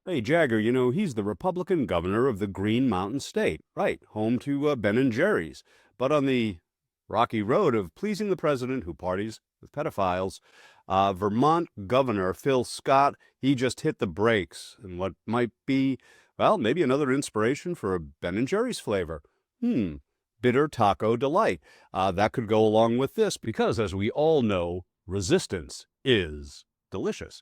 Hey, Jagger, he's the Republican governor of the Green Mountain State, right, home to Ben and Jerry's. But on the rocky road of pleasing the president who parties with pedophiles, Vermont Governor Phil Scott, he just hit the brakes and what might be, well, maybe another inspiration for a Ben and Jerry's flavor. Bitter taco delight. That could go along with this because, as we all know, resistance is delicious.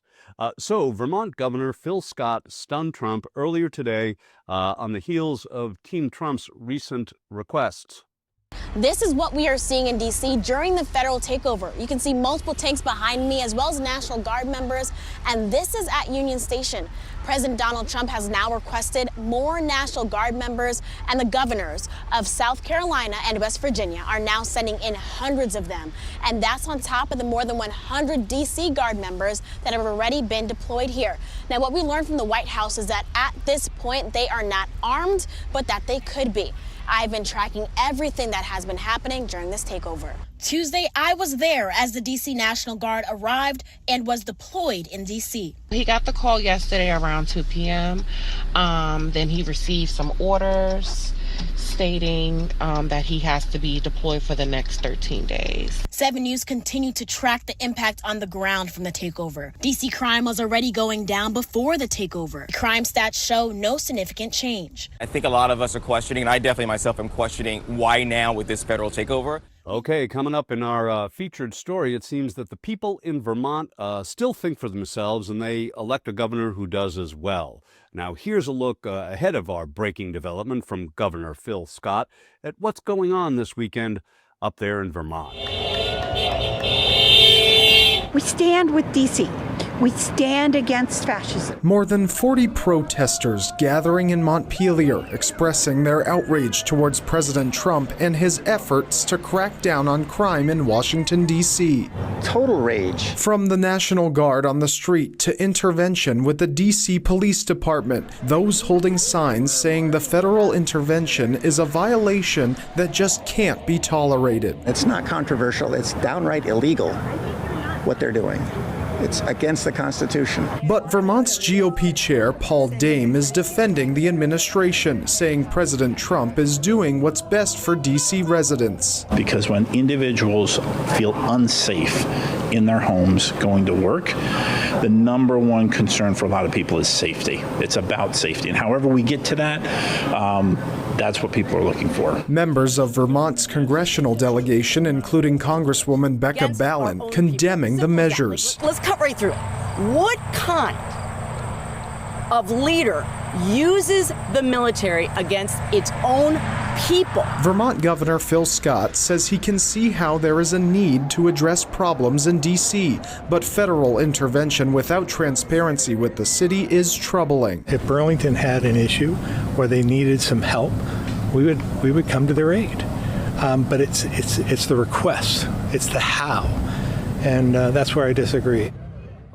So Vermont Governor Phil Scott stunned Trump earlier today on the heels of Team Trump's recent requests. This is what we are seeing in D.C. during the federal takeover. You can see multiple tanks behind me, as well as National Guard members, and this is at Union Station. President Donald Trump has now requested more National Guard members, and the governors of South Carolina and West Virginia are now sending in hundreds of them. And that's on top of the more than 100 D.C. Guard members that have already been deployed here. Now, what we learned from the White House is that at this point, they are not armed, but that they could be. I've been tracking everything that has been happening during this takeover. Tuesday, I was there as the D.C. National Guard arrived and was deployed in D.C. He got the call yesterday around 2 p.m. Then he received some orders stating that he has to be deployed for the next 13 days. 7 News continued to track the impact on the ground from the takeover. D.C. crime was already going down before the takeover. Crime stats show no significant change. I think a lot of us are questioning, and I definitely myself am questioning, why now with this federal takeover? Okay, coming up in our featured story, it seems that the people in Vermont still think for themselves, and they elect a governor who does as well. Now, here's a look ahead of our breaking development from Governor Phil Scott at what's going on this weekend up there in Vermont. We stand with DC. We stand against fascism. More than 40 protesters gathering in Montpelier, expressing their outrage towards President Trump and his efforts to crack down on crime in Washington, D.C. Total rage. From the National Guard on the street to intervention with the D.C. Police Department, those holding signs saying the federal intervention is a violation that just can't be tolerated. It's not controversial. It's downright illegal what they're doing. It's against the Constitution. But Vermont's GOP chair, Paul Dame, is defending the administration, saying President Trump is doing what's best for D.C. residents. Because when individuals feel unsafe in their homes going to work, the number one concern for a lot of people is safety. It's about safety. And however we get to that, that's what people are looking for. Members of Vermont's congressional delegation, including Congresswoman Becca Balint, condemning the measures. Let's cut right through it. What kind of leader uses the military against its own people? Vermont Governor Phil Scott says he can see how there is a need to address problems in D.C., but federal intervention without transparency with the city is troubling. If Burlington had an issue where they needed some help, we would come to their aid. But it's the request, it's the how, and that's where I disagree.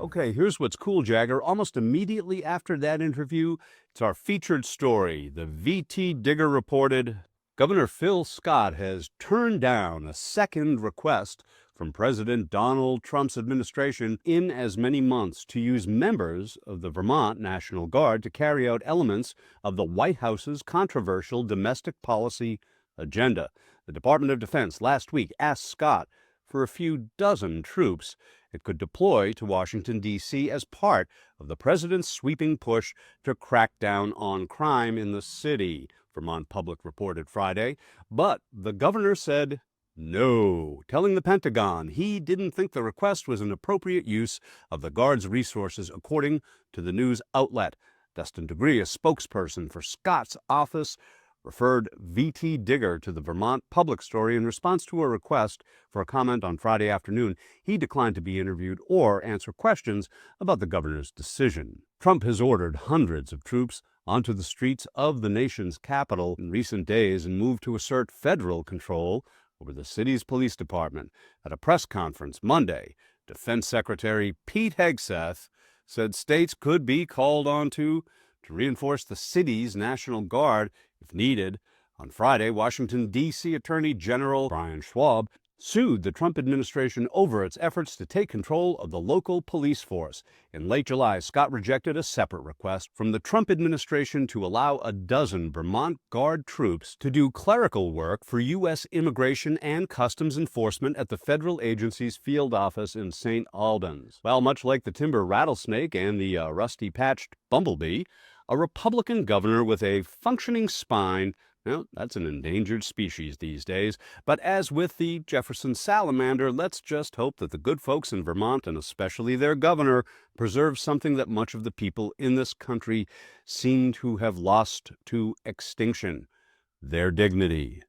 Okay, here's what's cool, Jagger. Almost immediately after that interview, it's our featured story. The VT Digger reported Governor Phil Scott has turned down a second request from President Donald Trump's administration in as many months to use members of the Vermont National Guard to carry out elements of the White House's controversial domestic policy agenda. The Department of Defense last week asked Scott for a few dozen troops it could deploy to Washington, D.C. as part of the president's sweeping push to crack down on crime in the city, Vermont Public reported Friday. But the governor said no, telling the Pentagon he didn't think the request was an appropriate use of the Guard's resources, according to the news outlet. Dustin Degree, a spokesperson for Scott's office, referred VT Digger to the Vermont Public story in response to a request for a comment on Friday afternoon. He declined to be interviewed or answer questions about the governor's decision. Trump has ordered hundreds of troops onto the streets of the nation's capital in recent days and moved to assert federal control over the city's police department. At a press conference Monday, Defense Secretary Pete Hegseth said states could be called on to reinforce the city's National Guard if needed. On Friday, Washington, D.C. Attorney General Brian Schwab sued the Trump administration over its efforts to take control of the local police force. In late July, Scott rejected a separate request from the Trump administration to allow a dozen Vermont Guard troops to do clerical work for U.S. Immigration and Customs Enforcement at the federal agency's field office in St. Albans. Well, much like the timber rattlesnake and the rusty-patched bumblebee, a Republican governor with a functioning spine, well, that's an endangered species these days. But as with the Jefferson salamander, let's just hope that the good folks in Vermont, and especially their governor, preserve something that much of the people in this country seem to have lost to extinction: their dignity.